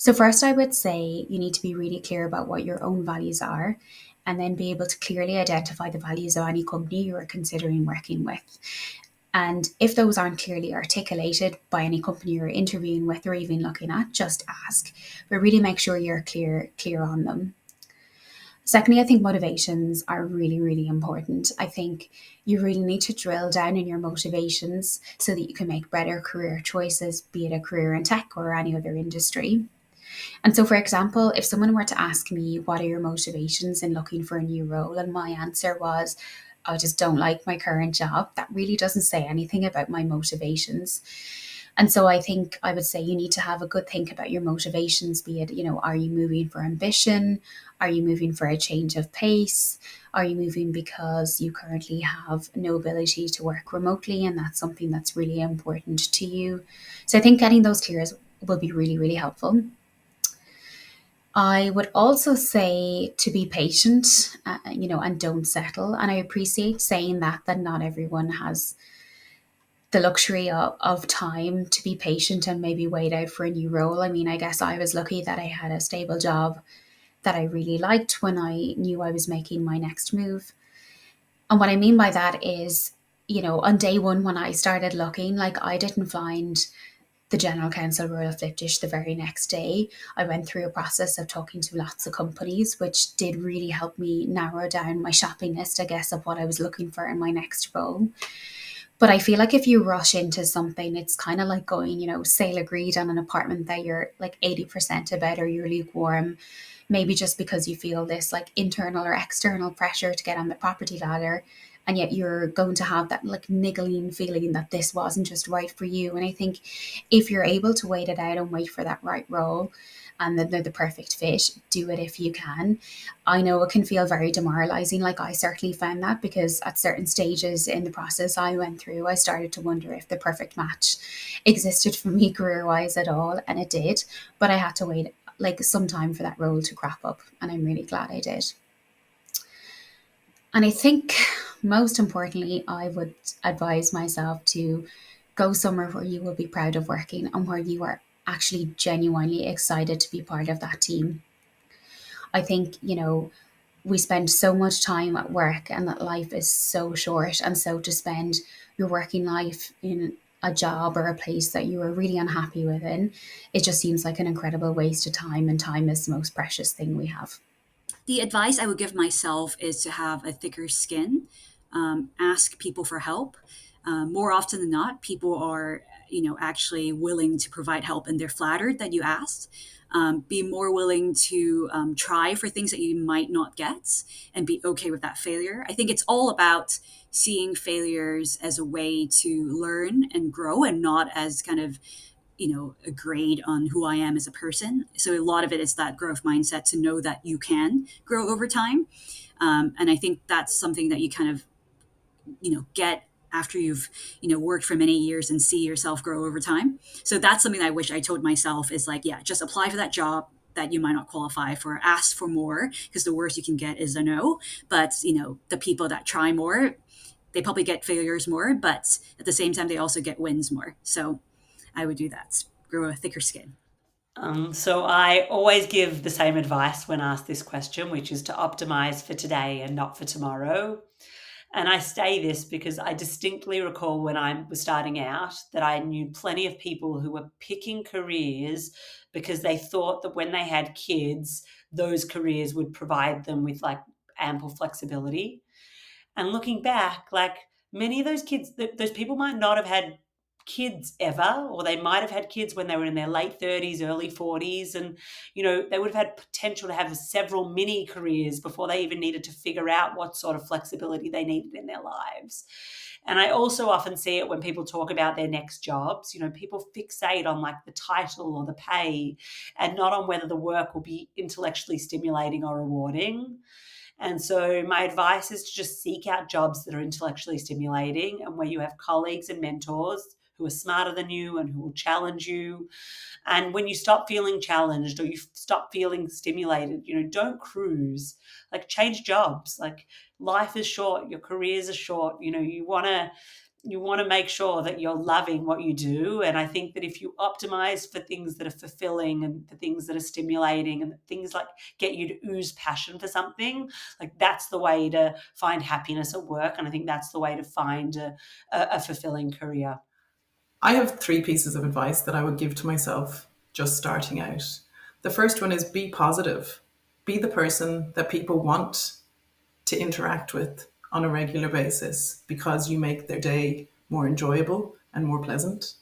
So, first, I would say you need to be really clear about what your own values are and then be able to clearly identify the values of any company you are considering working with. And if those aren't clearly articulated by any company you're interviewing with or even looking at, just ask. But really make sure you're clear on them. Secondly, I think motivations are really, really important. I think you really need to drill down in your motivations so that you can make better career choices, be it a career in tech or any other industry. And so, for example, if someone were to ask me, what are your motivations in looking for a new role? And my answer was, I just don't like my current job. That really doesn't say anything about my motivations. And so I think I would say you need to have a good think about your motivations, be it, are you moving for ambition? Are you moving for a change of pace? Are you moving because you currently have no ability to work remotely and that's something that's really important to you? So I think getting those clear will be really, really helpful. I would also say to be patient, and don't settle. And I appreciate saying that not everyone has the luxury of time to be patient and maybe wait out for a new role. I mean, I guess I was lucky that I had a stable job that I really liked when I knew I was making my next move. And what I mean by that is, on day one when I started looking, like I didn't find the general counsel role of Flipdish the very next day. I went through a process of talking to lots of companies, which did really help me narrow down my shopping list, I guess, of what I was looking for in my next role. But I feel like if you rush into something, it's kind of like going, sale agreed on an apartment that you're like 80% about or you're lukewarm, maybe just because you feel this like internal or external pressure to get on the property ladder. And yet you're going to have that like niggling feeling that this wasn't just right for you. And I think if you're able to wait it out and wait for that right role and the perfect fit, do it if you can. I know it can feel very demoralizing. Like I certainly found that because at certain stages in the process I went through, I started to wonder if the perfect match existed for me career wise at all. And it did. But I had to wait like some time for that role to crop up. And I'm really glad I did. And I think most importantly, I would advise myself to go somewhere where you will be proud of working and where you are actually genuinely excited to be part of that team. I think, we spend so much time at work and that life is so short. And so to spend your working life in a job or a place that you are really unhappy within, it just seems like an incredible waste of time. And time is the most precious thing we have. The advice I would give myself is to have a thicker skin, ask people for help. More often than not, people are, actually willing to provide help and they're flattered that you asked. Be more willing to try for things that you might not get and be okay with that failure. I think it's all about seeing failures as a way to learn and grow and not as kind of a grade on who I am as a person. So a lot of it is that growth mindset to know that you can grow over time. And I think that's something that you kind of, get after you've, worked for many years and see yourself grow over time. So that's something I wish I told myself is like, yeah, just apply for that job that you might not qualify for, ask for more, because the worst you can get is a no. But, the people that try more, they probably get failures more, but at the same time, they also get wins more. So I would do that. Grow a thicker skin. So I always give the same advice when asked this question, which is to optimize for today and not for tomorrow. And I say this because I distinctly recall when I was starting out that I knew plenty of people who were picking careers because they thought that when they had kids, those careers would provide them with like ample flexibility. And looking back, like many of those kids, those people might not have had kids ever, or they might have had kids when they were in their late 30s, early 40s. And, they would have had potential to have several mini careers before they even needed to figure out what sort of flexibility they needed in their lives. And I also often see it when people talk about their next jobs. People fixate on like the title or the pay and not on whether the work will be intellectually stimulating or rewarding. And so my advice is to just seek out jobs that are intellectually stimulating and where you have colleagues and mentors who are smarter than you and who will challenge you. And when you stop feeling challenged or you stop feeling stimulated, don't cruise. Like change jobs. Like life is short, your careers are short. You want to you want to make sure that you're loving what you do. And I think that if you optimize for things that are fulfilling and for things that are stimulating and things like get you to ooze passion for something, like that's the way to find happiness at work. And I think that's the way to find a fulfilling career. I have three pieces of advice that I would give to myself just starting out. The first one is be positive. Be the person that people want to interact with on a regular basis because you make their day more enjoyable and more pleasant.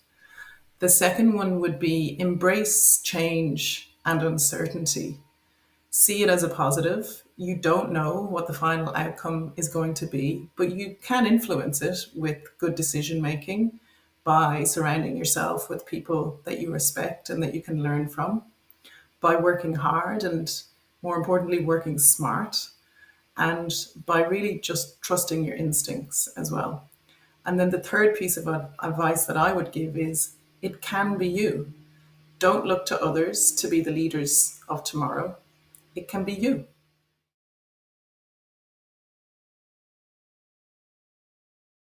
The second one would be embrace change and uncertainty. See it as a positive. You don't know what the final outcome is going to be, but you can influence it with good decision making by surrounding yourself with people that you respect and that you can learn from, by working hard and, more importantly, working smart, and by really just trusting your instincts as well. And then the third piece of advice that I would give is it can be you. Don't look to others to be the leaders of tomorrow. It can be you.